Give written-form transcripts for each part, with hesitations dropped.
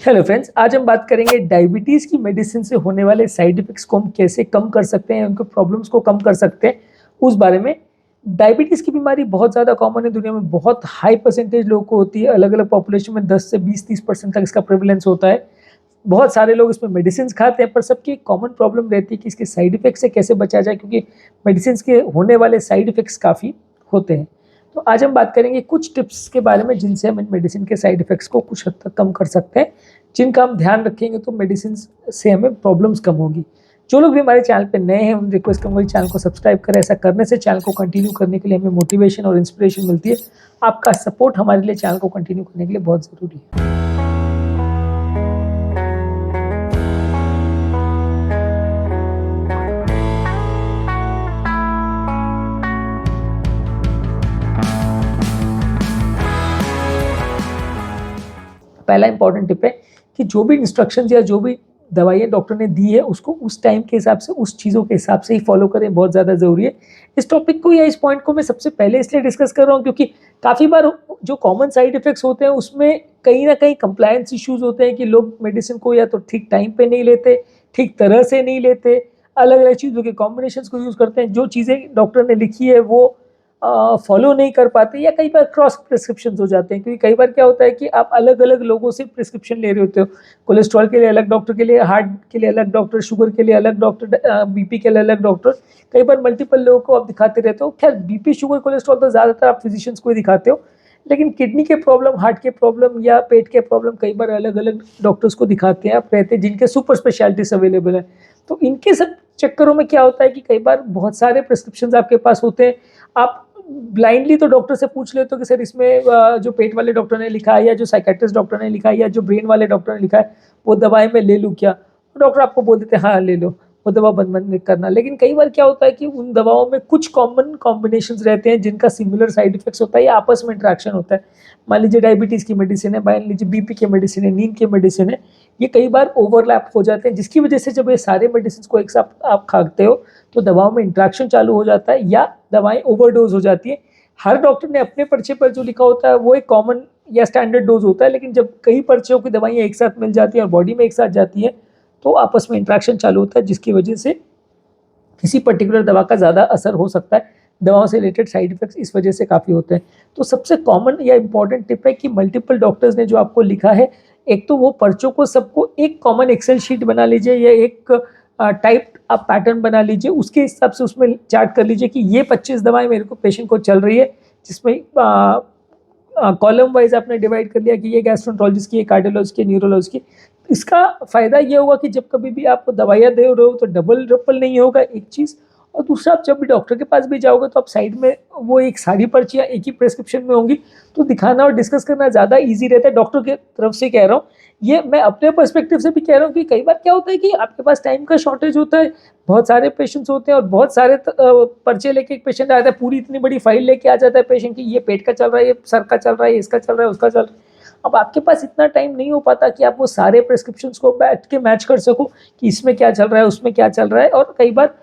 Hello friends, आज हम बात करेंगे डायबिटीज़ की मेडिसिन से होने वाले साइड इफ़ेक्ट्स को हम कैसे कम कर सकते हैं, उनके प्रॉब्लम्स को कम कर सकते हैं उस बारे में। डायबिटीज़ की बीमारी बहुत ज़्यादा कॉमन है दुनिया में, बहुत हाई परसेंटेज लोगों को होती है। अलग अलग पॉपुलेशन में 10 से 20-30% तक इसका प्रेवलेंस होता है। बहुत सारे लोग इसमें मेडिसिन खाते हैं, पर सबकी एक कॉमन प्रॉब्लम रहती है कि इसके साइड इफ़ेक्ट से कैसे बचा जाए, क्योंकि मेडिसिन के होने वाले साइड इफ़ेक्ट्स काफ़ी होते हैं। तो आज हम बात करेंगे कुछ टिप्स के बारे में जिनसे हम इन मेडिसिन के साइड इफ़ेक्ट्स को कुछ हद तक कम कर सकते हैं। जिनका हम ध्यान रखेंगे तो मेडिसिन से हमें प्रॉब्लम्स कम होगी। जो लोग भी हमारे चैनल पे नए हैं, उन रिक्वेस्ट करूँगा चैनल को सब्सक्राइब करें। ऐसा करने से चैनल को कंटिन्यू करने के लिए हमें मोटिवेशन और इंस्पिरेशन मिलती है। आपका सपोर्ट हमारे लिए चैनल को कंटिन्यू करने के लिए बहुत ज़रूरी है। पहला इंपॉर्टेंट टिप है कि जो भी इंस्ट्रक्शंस या जो भी दवाइयाँ डॉक्टर ने दी है उसको उस टाइम के हिसाब से, उस चीज़ों के हिसाब से ही फॉलो करें, बहुत ज़्यादा ज़रूरी है। इस टॉपिक को या इस पॉइंट को मैं सबसे पहले इसलिए डिस्कस कर रहा हूँ क्योंकि काफ़ी बार जो कॉमन साइड इफ़ेक्ट्स होते हैं उसमें कहीं ना कहीं कंप्लायंस इश्यूज़ होते हैं कि लोग मेडिसिन को या तो ठीक टाइम पे नहीं लेते, ठीक तरह से नहीं लेते, अलग अलग चीज़ों के कॉम्बिनेशंस को यूज़ करते हैं, जो चीज़ें डॉक्टर ने लिखी है वो फॉलो नहीं कर पाते, या कई बार क्रॉस प्रिस्क्रिप्शन हो जाते हैं। क्योंकि कई बार क्या होता है कि आप अलग अलग लोगों से प्रिस्क्रिप्शन ले रहे होते हो। कोलेस्ट्रॉल के लिए अलग डॉक्टर के लिए, हार्ट के लिए अलग डॉक्टर, शुगर के लिए अलग डॉक्टर, बीपी के लिए अलग डॉक्टर, कई बार मल्टीपल लोगों को आप दिखाते रहते हो। खैर, बीपी, शुगर, कोलेस्ट्रॉल तो ज़्यादातर आप फिजिशियंस को ही दिखाते हो, लेकिन किडनी के प्रॉब्लम, हार्ट के प्रॉब्लम या पेट के प्रॉब्लम कई बार अलग अलग डॉक्टर्स को दिखाते हैं आप रहते हैं, जिनके सुपर स्पेशलिटीज अवेलेबल है। तो इनके सब चक्करों में क्या होता है कि कई बार बहुत सारे प्रिस्क्रिप्शन आपके पास होते हैं। आप ब्लाइंडली तो डॉक्टर से पूछ लेते हो कि सर इसमें जो पेट वाले डॉक्टर ने लिखा है या जो साइकेट्रिस्ट डॉक्टर ने लिखा है या जो ब्रेन वाले डॉक्टर ने लिखा है वो दवाएं मैं ले लूँ क्या? तो डॉक्टर आपको बोल देते हैं हाँ ले लो, वो दवा बंद मत करना। लेकिन कई बार क्या होता है कि उन दवाओं में कुछ कॉमन कॉम्बिनेशंस रहते हैं जिनका सिमिलर साइड इफेक्ट्स होता है या आपस में इंट्रैक्शन होता है। मान लीजिए डायबिटीज़ की मेडिसिन है, मान लीजिए बीपी की मेडिसिन है, नींद की मेडिसिन है, ये कई बार ओवरलैप हो जाते हैं, जिसकी वजह से जब ये सारे मेडिसिन को एक साथ आप खाते हो तो दवाओं में इंट्रैक्शन चालू हो जाता है या दवाएं ओवरडोज हो जाती है। हर डॉक्टर ने अपने पर्चे पर जो लिखा होता है वो एक कॉमन या स्टैंडर्ड डोज होता है, लेकिन जब कई पर्चियों की दवाइयाँ एक साथ मिल जाती हैं और बॉडी में एक साथ जाती हैं तो आपस में इंट्रैक्शन चालू होता है, जिसकी वजह से किसी पर्टिकुलर दवा का ज़्यादा असर हो सकता है। दवाओं से रिलेटेड साइड इफेक्ट्स इस वजह से काफ़ी होते हैं। तो सबसे कॉमन या इंपॉर्टेंट टिप है कि मल्टीपल डॉक्टर्स ने जो आपको लिखा है, एक तो वो पर्चों को सबको एक कॉमन एक्सेल शीट बना लीजिए या एक टाइप आप पैटर्न बना लीजिए, उसके हिसाब से उसमें चार्ट कर लीजिए कि ये 25 दवाएं मेरे को पेशेंट को चल रही है, जिसमें कॉलम वाइज आपने डिवाइड कर लिया कि ये गैस्ट्रोएंटरोलॉजिस्ट की, ये कार्डियोलॉजिस्ट की, न्यूरोलॉजिस्ट की। इसका फ़ायदा ये होगा कि जब कभी भी आप दवाइयाँ दे रहे हो तो डबल ट्रिपल नहीं होगा, एक चीज़। और दूसरा, आप जब भी डॉक्टर के पास भी जाओगे तो आप साइड में वो एक सारी पर्चियाँ एक ही प्रेस्क्रिप्शन में होंगी, तो दिखाना और डिस्कस करना ज़्यादा ईजी रहता है। डॉक्टर की तरफ से कह रहा हूँ, ये मैं अपने पर्सपेक्टिव से भी कह रहा हूँ कि कई बार क्या होता है कि आपके पास टाइम का शॉर्टेज होता है, बहुत सारे पेशेंट्स होते हैं और बहुत सारे पर्चे लेके एक पेशेंट आता है, पूरी इतनी बड़ी फाइल लेके आ जाता है पेशेंट की, ये पेट का चल रहा है, ये सर का चल रहा है, इसका चल रहा है, उसका चल रहा है। अब आपके पास इतना टाइम नहीं हो पाता कि आप वो सारे प्रिस्क्रिप्शंस को बैठ के मैच कर सको कि इसमें क्या चल रहा है, उसमें क्या चल रहा है। और कई बार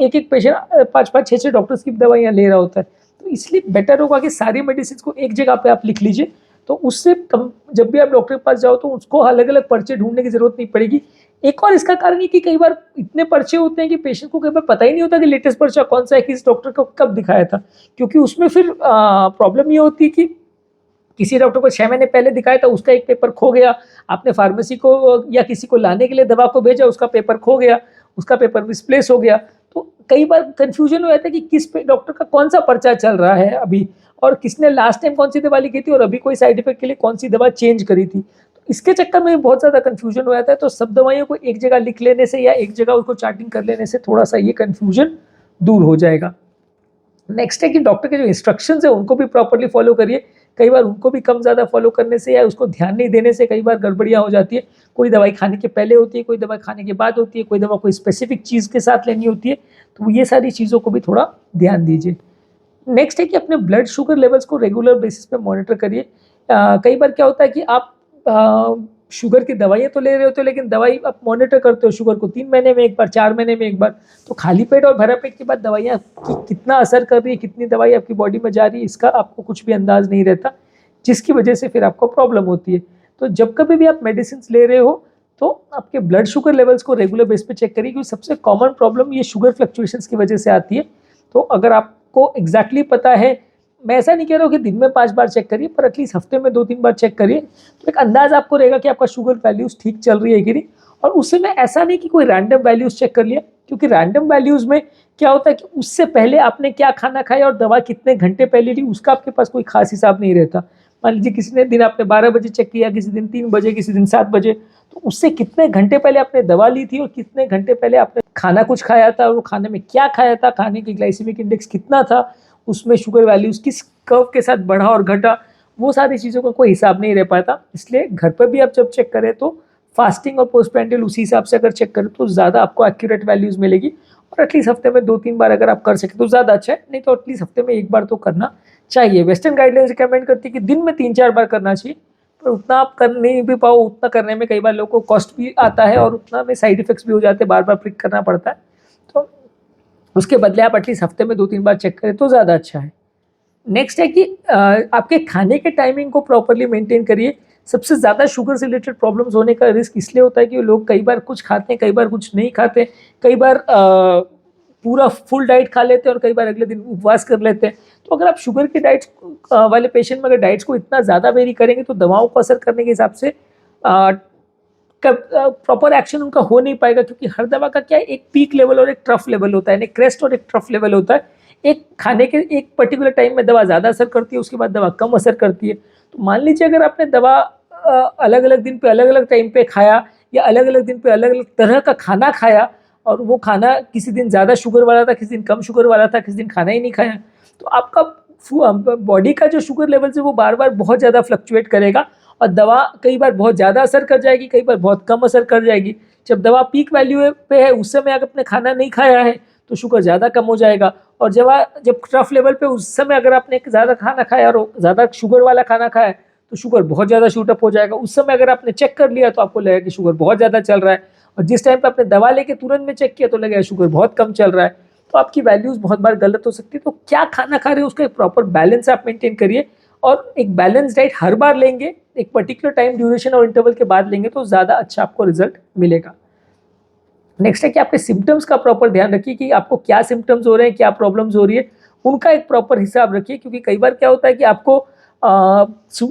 एक एक पेशेंट 5-5, 6-6 डॉक्टर्स की दवाइयाँ ले रहा होता है, तो इसलिए बेटर होगा कि सारी मेडिसिन को एक जगह पे आप लिख लीजिए। तो उससे कम, जब भी आप डॉक्टर के पास जाओ तो उसको अलग अलग पर्चे ढूंढने की जरूरत नहीं पड़ेगी। एक और इसका कारण है कि कई बार इतने पर्चे होते हैं कि पेशेंट को कई बार पता ही नहीं होता कि लेटेस्ट पर्चा कौन सा है, किस डॉक्टर को कब दिखाया था। क्योंकि उसमें फिर प्रॉब्लम ये होती है कि किसी डॉक्टर को 6 महीने पहले दिखाया था, उसका एक पेपर खो गया, आपने फार्मेसी को या किसी को लाने के लिए दवा को भेजा, उसका पेपर खो गया, उसका पेपर मिसप्लेस हो गया। तो कई बार कंफ्यूजन हो जाता है कि किस डॉक्टर का कौन सा पर्चा चल रहा है अभी, और किसने लास्ट टाइम कौन सी दवा लिखी थी और अभी कोई साइड इफेक्ट के लिए कौन सी दवा चेंज करी थी। तो इसके चक्कर में बहुत ज़्यादा कंफ्यूजन हो जाता है। तो सब दवाइयों को एक जगह लिख लेने से या एक जगह उसको चार्टिंग कर लेने से थोड़ा सा ये कंफ्यूजन दूर हो जाएगा। नेक्स्ट है कि डॉक्टर के जो इंस्ट्रक्शंस है उनको भी प्रॉपर्ली फॉलो करिए। कई बार उनको भी कम ज़्यादा फॉलो करने से या उसको ध्यान नहीं देने से कई बार गड़बड़ियाँ हो जाती है। कोई दवाई खाने के पहले होती है, कोई दवाई खाने के बाद होती है, कोई दवा कोई स्पेसिफिक चीज़ के साथ लेनी होती है। तो ये सारी चीज़ों को भी थोड़ा ध्यान दीजिए। नेक्स्ट है कि अपने ब्लड शुगर लेवल्स को रेगुलर बेसिस पे मॉनिटर करिए। कई बार क्या होता है कि आप शुगर की दवाइयाँ तो ले रहे होते हो, लेकिन दवाई आप मॉनिटर करते हो शुगर को 3 महीने में एक बार, 4 महीने में एक बार। तो खाली पेट और भरा पेट के बाद दवाइयाँ कितना असर कर रही है, कितनी दवाई आपकी बॉडी में जा रही है, इसका आपको कुछ भी अंदाज नहीं रहता, जिसकी वजह से फिर आपको प्रॉब्लम होती है। तो जब कभी भी आप मेडिसिन ले रहे हो तो आपके ब्लड शुगर लेवल्स को रेगुलर बेस पे चेक करिए, क्योंकि सबसे कॉमन प्रॉब्लम ये शुगर फ्लक्चुएशंस की वजह से आती है। तो अगर आपको एग्जैक्टली पता है, मैं ऐसा नहीं कह रहा हूँ कि दिन में 5 बार चेक करिए, पर एटलीस्ट हफ्ते में 2-3 बार चेक करिए, तो एक अंदाज आपको रहेगा कि आपका शुगर वैल्यूज ठीक चल रही है कि नहीं। और उससे में ऐसा नहीं कि कोई रैंडम वैल्यूज चेक कर लिया, क्योंकि रैंडम वैल्यूज में क्या होता है कि उससे पहले आपने क्या खाना खाया और दवा कितने घंटे पहले ली, उसका आपके पास कोई खास हिसाब नहीं रहता। मान लीजिए किसी ने दिन आपने 12 बजे चेक किया, किसी दिन 3 बजे, किसी दिन 7 बजे, तो उससे कितने घंटे पहले आपने दवा ली थी और कितने घंटे पहले आपने खाना कुछ खाया था, और वो खाने में क्या खाया था, खाने की ग्लाइसेमिक इंडेक्स कितना था, उसमें शुगर वैल्यूज किस कर्व के साथ बढ़ा और घटा, वो सारी चीज़ों का कोई हिसाब नहीं रह पाता। इसलिए घर पर भी आप जब चेक करें तो फास्टिंग और पोस्टप्रेंडियल उसी हिसाब से अगर चेक करें तो ज़्यादा आपको एक्यूरेट वैल्यूज़ मिलेगी। और एटलीस्ट हफ्ते में 2-3 बार अगर आप कर सकें तो ज़्यादा अच्छा है, नहीं तो एटलीस्ट हफ्ते में 1 बार तो करना चाहिए। वेस्टर्न गाइडलाइंस रिकमेंड करती है कि दिन में 3-4 बार करना चाहिए, पर उतना आप कर नहीं भी पाओ, उतना करने में कई बार लोगों को कॉस्ट भी आता है और उतना में साइड इफेक्ट्स भी हो जाते हैं, बार बार प्रिक करना पड़ता है। तो उसके बदले आप एटलीस्ट हफ्ते में 2-3 बार चेक करें तो ज़्यादा अच्छा है। नेक्स्ट है कि आपके खाने के टाइमिंग को प्रॉपरली मेंटेन करिए। सबसे ज़्यादा शुगर से रिलेटेड प्रॉब्लम्स होने का रिस्क इसलिए होता है कि लोग कई बार कुछ खाते हैं, कई बार कुछ नहीं खाते, कई बार पूरा फुल डाइट खा लेते हैं और कई बार अगले दिन उपवास कर लेते हैं। तो अगर आप शुगर के डाइट्स वाले पेशेंट में अगर डाइट्स को इतना ज़्यादा वेरी करेंगे तो दवाओं को असर करने के हिसाब से प्रॉपर एक्शन उनका हो नहीं पाएगा, क्योंकि हर दवा का क्या है, एक पीक लेवल और एक ट्रफ लेवल होता है, एक क्रेस्ट और एक ट्रफ लेवल होता है। एक खाने के एक पर्टिकुलर टाइम में दवा ज़्यादा असर करती है, उसके बाद दवा कम असर करती है। तो मान लीजिए अगर आपने दवा अलग अलग दिन पे अलग अलग टाइम पे खाया, या अलग अलग दिन पे अलग अलग तरह का खाना खाया, और वो खाना किसी दिन ज़्यादा शुगर वाला था, किसी दिन कम शुगर वाला था, किसी दिन खाना ही नहीं खाया, तो आपका बॉडी का जो शुगर लेवल है वो बार बार बहुत ज़्यादा फ्लक्चुएट करेगा, और दवा कई बार बहुत ज़्यादा असर कर जाएगी, कई बार बहुत कम असर कर जाएगी। जब दवा पीक वैल्यू पे है उस समय अगर आपने खाना नहीं खाया है तो शुगर ज़्यादा कम हो जाएगा, और जब ट्रफ लेवल पे उस समय अगर आपने ज़्यादा खाना खाया और ज़्यादा शुगर वाला खाना खाया तो शुगर बहुत ज़्यादा शूटअप हो जाएगा। उस समय अगर आपने चेक कर लिया तो आपको लगेगा कि शुगर बहुत ज़्यादा चल रहा है, और जिस टाइम पे आपने दवा लेके तुरंत में चेक किया तो लगेगा शुगर बहुत कम चल रहा है। तो आपकी वैल्यूज़ बहुत बार गलत हो सकती है। तो क्या खाना खा रहे हो उसका एक प्रॉपर बैलेंस आप मेंटेन करिए, और एक बैलेंस डाइट हर बार लेंगे, एक पर्टिकुलर टाइम ड्यूरेशन और इंटरवल के बाद लेंगे तो ज़्यादा अच्छा आपको रिजल्ट मिलेगा। नेक्स्ट है कि आपके सिम्टम्स का प्रॉपर ध्यान रखिए कि आपको क्या सिम्टम्स हो रहे हैं, क्या प्रॉब्लम्स हो रही है, उनका एक प्रॉपर हिसाब रखिए। क्योंकि कई बार क्या होता है कि आपको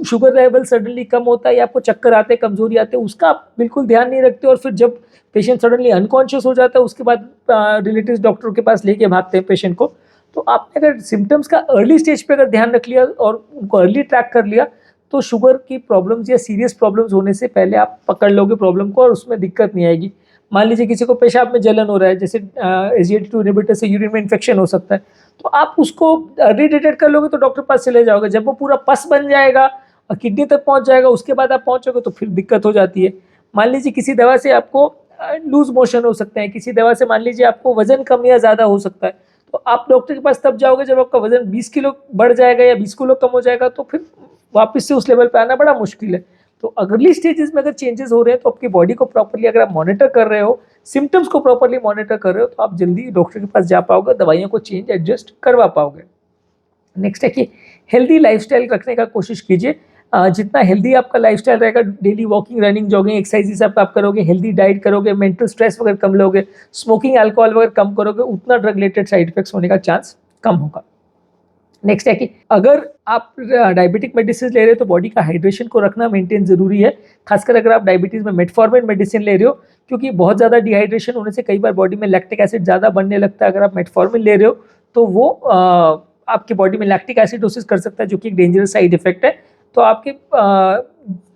शुगर लेवल सडनली कम होता है, या आपको चक्कर आते हैं, कमजोरी आते हैं, उसका आप बिल्कुल ध्यान नहीं रखते, और फिर जब पेशेंट सडनली अनकॉन्शियस हो जाता है उसके बाद रिलेटिव्स डॉक्टर के पास लेके भागते हैं पेशेंट को। तो आपने अगर सिम्टम्स का अर्ली स्टेज पे अगर ध्यान रख लिया और उनको अर्ली ट्रैक कर लिया तो शुगर की प्रॉब्लम्स या सीरियस प्रॉब्लम्स होने से पहले आप पकड़ लोगे प्रॉब्लम को, और उसमें दिक्कत नहीं आएगी। मान लीजिए किसी को पेशाब में जलन हो रहा है, जैसे SGLT2 इनहिबिटर से यूरिन में इन्फेक्शन हो सकता है, तो आप उसको अर्ली डिटेक्ट कर लोगे तो डॉक्टर पास चले जाओगे। जब वो पूरा पस बन जाएगा और किडनी तक पहुंच जाएगा उसके बाद आप पहुंचोगे तो फिर दिक्कत हो जाती है। मान लीजिए किसी दवा से आपको लूज मोशन हो सकते हैं, किसी दवा से मान लीजिए आपको वजन कम या ज़्यादा हो सकता है, तो आप डॉक्टर के पास तब जाओगे जब आपका वजन 20 किलो बढ़ जाएगा या 20 किलो कम हो जाएगा, तो फिर वापस से उस लेवल पे आना बड़ा मुश्किल है। तो अर्ली स्टेजेस में अगर चेंजेस हो रहे हैं तो आपकी बॉडी को प्रॉपर्ली अगर आप मॉनिटर कर रहे हो, सिम्टम्स को प्रॉपर्ली मॉनिटर कर रहे हो, तो आप जल्दी डॉक्टर के पास जा पाओगे, दवाइयों को चेंज एडजस्ट करवा पाओगे। नेक्स्ट है कि हेल्दी लाइफस्टाइल रखने का कोशिश कीजिए। जितना हेल्दी आपका लाइफस्टाइल रहेगा, daily walking, running, jogging, exercise सब आप करोगे, हेल्दी डाइट करोगे, मेंटल स्ट्रेस वगैरह कम लोगे, स्मोकिंग, अल्कोहल वगैरह कम करोगे, उतना ड्रग रिलेटेड साइड इफेक्ट्स होने का चांस कम होगा। नेक्स्ट है कि अगर आप डायबिटिक मेडिसिन ले रहे हो तो बॉडी का हाइड्रेशन को रखना मेंटेन जरूरी है, खासकर अगर आप डायबिटीज़ में मेटफॉर्मिन मेडिसिन ले रहे हो, क्योंकि बहुत ज़्यादा डिहाइड्रेशन होने से कई बार बॉडी में लैक्टिक एसिड ज़्यादा बनने लगता है। अगर आप मेटफॉर्मिन ले रहे हो तो वो आपकी बॉडी में लैक्टिक एसिडोसिस कर सकता है, जो कि एक डेंजरस साइड इफेक्ट है। तो आपके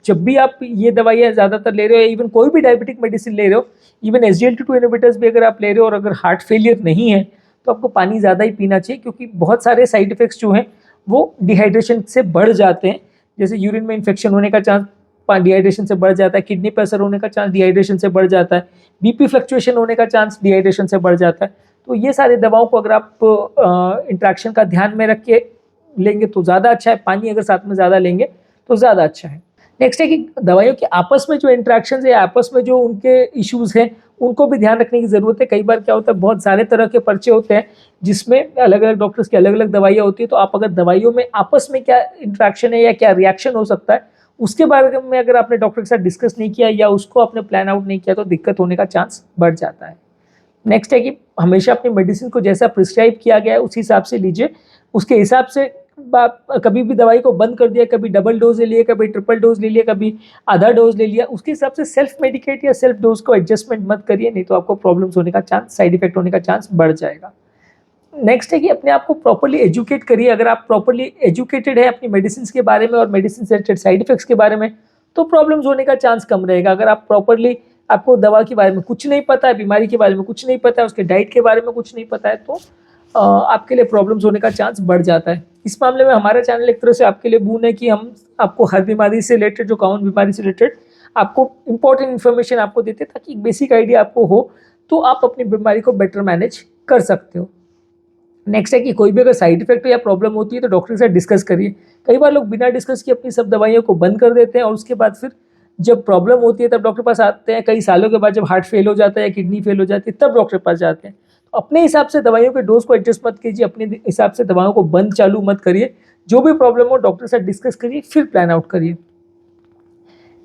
जब भी आप ये दवाइयाँ ज़्यादातर ले रहे हो, इवन कोई भी डायबिटिक मेडिसिन ले रहे हो, इवन SGLT2 इनहिबिटर्स भी अगर आप ले रहे हो और अगर हार्ट फेलियर नहीं है तो आपको पानी ज़्यादा ही पीना चाहिए, क्योंकि बहुत सारे साइड इफेक्ट्स जो हैं वो डिहाइड्रेशन से बढ़ जाते हैं। जैसे यूरिन में इन्फेक्शन होने का चांस डिहाइड्रेशन से बढ़ जाता है, किडनी पर असर होने का चांस डिहाइड्रेशन से बढ़ जाता है, BP फ्लक्चुएशन होने का चांस डिहाइड्रेशन से बढ़ जाता है। तो ये सारे दवाओं को अगर आप इंट्रैक्शन का ध्यान में रख के लेंगे तो ज़्यादा अच्छा है, पानी अगर साथ में ज़्यादा लेंगे तो ज़्यादा अच्छा है। नेक्स्ट है कि दवाइयों के आपस में जो इंट्रैक्शन है, आपस में जो उनके इश्यूज़ हैं, उनको भी ध्यान रखने की ज़रूरत है। कई बार क्या होता है, बहुत सारे तरह के पर्चे होते हैं जिसमें अलग अलग डॉक्टर्स की अलग अलग दवाइयाँ होती है, तो आप अगर दवाइयों में आपस में क्या इंट्रैक्शन है या क्या रिएक्शन हो सकता है उसके बारे में अगर आपने डॉक्टर के साथ डिस्कस नहीं किया या उसको आपने प्लान आउट नहीं किया तो दिक्कत होने का चांस बढ़ जाता है। नेक्स्ट है कि हमेशा अपनी मेडिसिन को जैसा प्रिस्क्राइब किया गया है उस हिसाब से लीजिए। उसके हिसाब से कभी भी दवाई को बंद कर दिया, कभी डबल डोज ले लिया, कभी ट्रिपल डोज ले लिया, कभी आधा डोज ले लिया, उसके हिसाब से सेल्फ मेडिकेट या सेल्फ डोज को एडजस्टमेंट मत करिए, नहीं तो आपको प्रॉब्लम्स होने का चांस, साइड इफेक्ट होने का चांस बढ़ जाएगा। नेक्स्ट है कि अपने आप को प्रॉपर्ली एजुकेट करिए। अगर आप प्रॉपर्ली एजुकेटेड है अपनी मेडिसिन के बारे में और मेडिसिन से रिलेटेड साइड इफेक्ट्स के बारे में, तो प्रॉब्लम्स होने का चांस कम रहेगा। अगर आप प्रॉपर्ली, आपको दवा के बारे में कुछ नहीं पता है, बीमारी के बारे में कुछ नहीं पता है, उसके डाइट के बारे में कुछ नहीं पता है, तो आपके लिए प्रॉब्लम्स होने का चांस बढ़ जाता है। इस मामले में हमारा चैनल एक तरह से आपके लिए बून है कि हम आपको हर बीमारी से रिलेटेड, जो कॉमन बीमारी से रिलेटेड आपको इंपॉर्टेंट इन्फॉर्मेशन आपको देते हैं, ताकि एक बेसिक आइडिया आपको हो तो आप अपनी बीमारी को बेटर मैनेज कर सकते हो। नेक्स्ट है कि कोई भी अगर साइड इफेक्ट या प्रॉब्लम होती है तो डॉक्टर के साथ डिस्कस करिए। कई बार लोग बिना डिस्कस किए अपनी सब दवाइयों को बंद कर देते हैं और उसके बाद फिर जब प्रॉब्लम होती है तब डॉक्टर पास आते हैं। कई सालों के बाद जब हार्ट फेल हो जाता है या किडनी फेल हो जाती है तब डॉक्टर पास जाते हैं। तो अपने हिसाब से दवाइयों के डोज को एडजस्ट मत कीजिए, अपने हिसाब से दवाओं को बंद चालू मत करिए। जो भी प्रॉब्लम हो डॉक्टर के साथ डिस्कस करिए, फिर प्लान आउट करिए।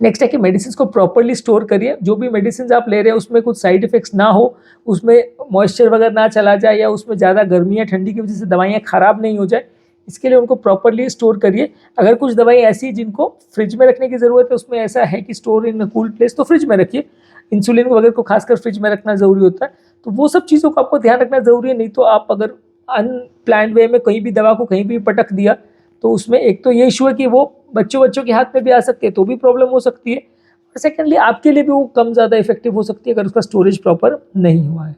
नेक्स्ट है कि मेडिसिन को प्रॉपर्ली स्टोर करिए। जो भी मेडिसिन आप ले रहे हैं उसमें कुछ साइड इफेक्ट्स ना हो, उसमें मॉइस्चर वगैरह ना चला जाए या उसमें ज़्यादा गर्मी या ठंडी की वजह से दवाइयाँ ख़राब नहीं हो जाए, इसके लिए उनको प्रॉपर्ली स्टोर करिए। अगर कुछ दवाई ऐसी जिनको फ्रिज में रखने की ज़रूरत है, उसमें ऐसा है कि स्टोर इन कूल प्लेस, तो फ्रिज में रखिए। इंसुलिन वगैरह को खासकर फ्रिज में रखना ज़रूरी होता है, तो वो सब चीज़ों को आपको ध्यान रखना ज़रूरी है। नहीं तो आप अगर अनप्लान्ड वे में कहीं भी दवा को कहीं भी पटक दिया तो उसमें एक तो ये इशू है कि वो बच्चों के हाथ में भी आ सकते हैं, तो भी प्रॉब्लम हो सकती है। और सेकेंडली आपके लिए भी वो कम ज़्यादा इफेक्टिव हो सकती है अगर उसका स्टोरेज प्रॉपर नहीं हुआ है।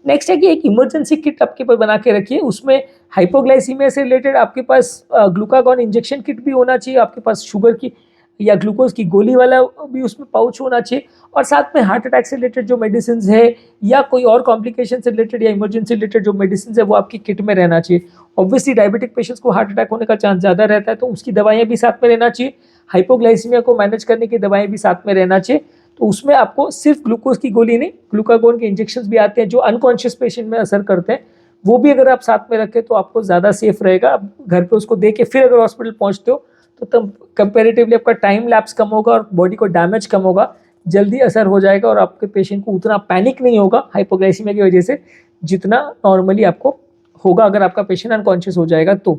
नेक्स्ट है कि एक इमरजेंसी किट आपके पास बना के रखिए। उसमें हाइपोग्लाइसीमिया से रिलेटेड आपके पास ग्लूकागॉन इंजेक्शन किट भी होना चाहिए, आपके पास शुगर की या ग्लूकोज की गोली वाला भी उसमें पाउच होना चाहिए, और साथ में हार्ट अटैक से रिलेटेड जो मेडिसिन है या कोई और कॉम्प्लिकेशन से रिलेटेड या इमरजेंसी रिलेटेड जो मेडिसिन है वो आपकी किट में रहना चाहिए। ऑब्वियसली डायबिटिक पेशेंट्स को हार्ट अटैक होने का चांस ज़्यादा रहता है, तो उसकी दवाइयाँ भी साथ में रहना चाहिए। हाइपोग्लाइसीमिया को मैनेज करने की दवाएं भी साथ में रहना चाहिए। तो उसमें आपको सिर्फ ग्लूकोज की गोली नहीं, ग्लूकागोन के इंजेक्शंस भी आते हैं जो अनकॉन्शियस पेशेंट में असर करते हैं, वो भी अगर आप साथ में रखें तो आपको ज़्यादा सेफ रहेगा। आप घर पे उसको दे के फिर अगर हॉस्पिटल पहुंचते हो तो तब कंपेरेटिवली आपका टाइम लैप्स कम होगा और बॉडी को डैमेज कम होगा, जल्दी असर हो जाएगा और आपके पेशेंट को उतना पैनिक नहीं होगा हाइपोग्लाइसीमिया की वजह से जितना नॉर्मली आपको होगा अगर आपका पेशेंट अनकॉन्शियस हो जाएगा तो।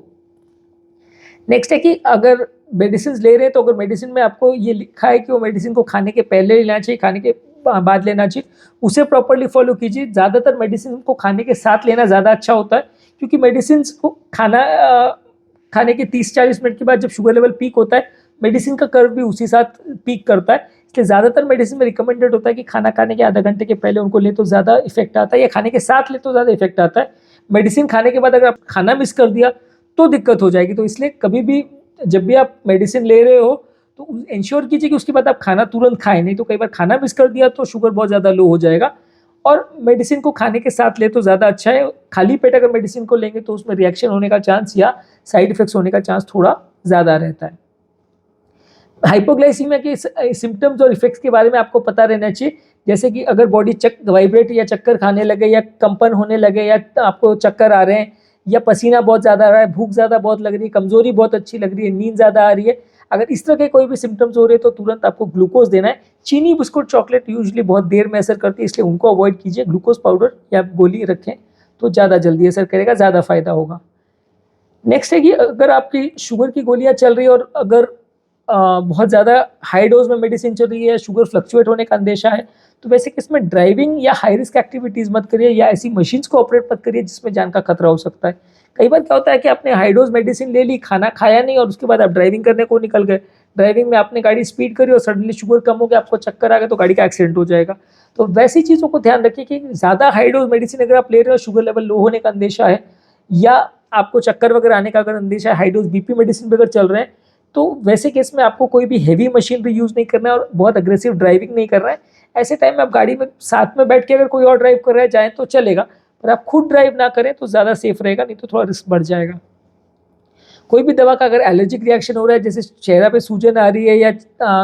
नेक्स्ट है कि अगर मेडिसिन ले रहे हैं तो अगर मेडिसिन में आपको ये लिखा है कि वो मेडिसिन को खाने के पहले लेना चाहिए, खाने के बाद लेना चाहिए, उसे प्रॉपर्ली फॉलो कीजिए। ज़्यादातर मेडिसिन को खाने के साथ लेना ज़्यादा अच्छा होता है, क्योंकि मेडिसिन को खाने के 30-40 मिनट के बाद जब शुगर लेवल पीक होता है, मेडिसिन का कर्व भी उसी साथ पीक करता है। इसलिए ज़्यादातर मेडिसिन में रिकमेंडेड होता है कि खाना खाने के आधा घंटे के पहले उनको ले तो ज़्यादा इफेक्ट आता है, या खाने के साथ ले तो ज़्यादा इफेक्ट आता है। मेडिसिन खाने के बाद अगर आप खाना मिस कर दिया तो दिक्कत हो जाएगी। तो इसलिए कभी भी जब भी आप मेडिसिन ले रहे हो तो इंश्योर कीजिए कि उसके बाद आप खाना तुरंत खाएं, नहीं तो कई बार खाना मिस कर दिया तो शुगर बहुत ज़्यादा लो हो जाएगा। और मेडिसिन को खाने के साथ ले तो ज़्यादा अच्छा है। खाली पेट अगर मेडिसिन को लेंगे तो उसमें रिएक्शन होने का चांस या साइड इफेक्ट्स होने का चांस थोड़ा ज़्यादा रहता है। हाइपोग्लाइसीमिया के सिम्टम्स और इफेक्ट्स के बारे में आपको पता रहना चाहिए, जैसे कि अगर बॉडी वाइब्रेट या चक्कर खाने लगे या कंपन होने लगे या आपको चक्कर आ रहे हैं या पसीना बहुत ज़्यादा आ रहा है, भूख ज़्यादा बहुत लग रही है, कमजोरी बहुत अच्छी लग रही है, नींद ज़्यादा आ रही है, अगर इस तरह के कोई भी सिम्टम्स हो रहे हैं तो तुरंत आपको ग्लूकोज देना है। चीनी, बिस्कुट, चॉकलेट यूजुअली बहुत देर में असर करती है, इसलिए उनको अवॉइड कीजिए। ग्लूकोज पाउडर या गोली रखें तो ज़्यादा जल्दी असर करेगा, ज़्यादा फायदा होगा। नेक्स्ट है कि अगर आपकी शुगर की गोलियाँ चल रही है और अगर बहुत ज़्यादा हाई डोज में मेडिसिन चल रही है या शुगर फ्लक्चुएट होने का अंदेशा है, तो वैसे कि इसमें ड्राइविंग या हाई रिस्क एक्टिविटीज़ मत करिए या ऐसी मशीन्स को ऑपरेट मत करिए जिसमें जान का खतरा हो सकता है। कई बार क्या होता है कि आपने हाई डोज मेडिसिन ले ली, खाना खाया नहीं और उसके बाद आप ड्राइविंग करने को निकल गए। ड्राइविंग में आपने गाड़ी स्पीड करी और सडनली शुगर कम हो गया, आपको चक्कर आ गया, तो गाड़ी का एक्सीडेंट हो जाएगा। तो वैसी चीज़ों को ध्यान रखिए कि ज़्यादा हाई डोज मेडिसिन अगर आप ले रहे हो, शुगर लेवल लो होने का अंदेशा है या आपको चक्कर वगैरह आने का अगर अंदेशा है, हाई डोज बीपी मेडिसिन भी अगर चल रहे हैं, तो वैसे केस में आपको कोई भी हेवी मशीनरी यूज़ नहीं करना है और बहुत अग्रेसिव ड्राइविंग नहीं करना है। ऐसे टाइम में आप गाड़ी में साथ में बैठ के अगर कोई और ड्राइव कर रहा है जाए तो चलेगा, पर आप खुद ड्राइव ना करें तो ज़्यादा सेफ रहेगा, नहीं तो थोड़ा रिस्क बढ़ जाएगा। कोई भी दवा का अगर एलर्जिक रिएक्शन हो रहा है, जैसे चेहरा पे सूजन आ रही है या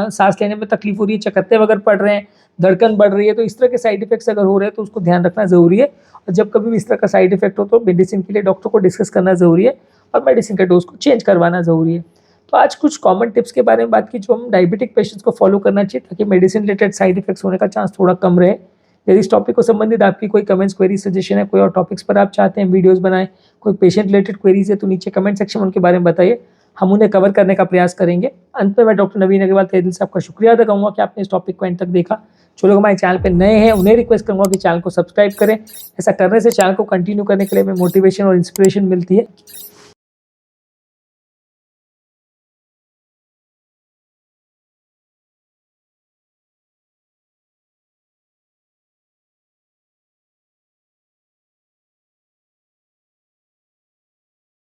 सांस लेने में तकलीफ हो रही है, चकत्ते वगैरह पड़ रहे हैं, धड़कन बढ़ रही है, तो इस तरह के साइड इफेक्ट्स अगर हो रहे हैं तो उसको ध्यान रखना ज़रूरी है। और जब कभी भी इस तरह का साइड इफेक्ट हो तो मेडिसिन के लिए डॉक्टर को डिस्कस करना ज़रूरी है और मेडिसिन का डोज को चेंज करवाना ज़रूरी है। तो आज कुछ कॉमन टिप्स के बारे में बात की जो हम डायबिटिक पेशेंट्स को फॉलो करना चाहिए ताकि मेडिसिन रिलेटेड साइड इफेक्ट्स होने का चांस थोड़ा कम रहे। यदि इस टॉपिक को संबंधित आपकी कोई कमेंट्स, क्वेरी, सजेशन है, कोई और टॉपिक्स पर आप चाहते हैं वीडियोस बनाएं, कोई पेशेंट रिलेटेड क्वेरीज है तो नीचे कमेंट सेक्शन में उनके बारे में बताइए, हम उन्हें कवर करने का प्रयास करेंगे। अंत में मैं डॉक्टर नवीन अग्रवाल तहे दिल से आपका शुक्रिया अदा करूँगा कि आपने इस टॉपिक को एंड तक देखा। जो लोग हमारे चैनल पे नए हैं उन्हें रिक्वेस्ट करूँगा कि चैनल को सब्सक्राइब करें। ऐसा करने से चैनल को कंटिन्यू करने के लिए हमें मोटिवेशन और इंस्पिरेशन मिलती है।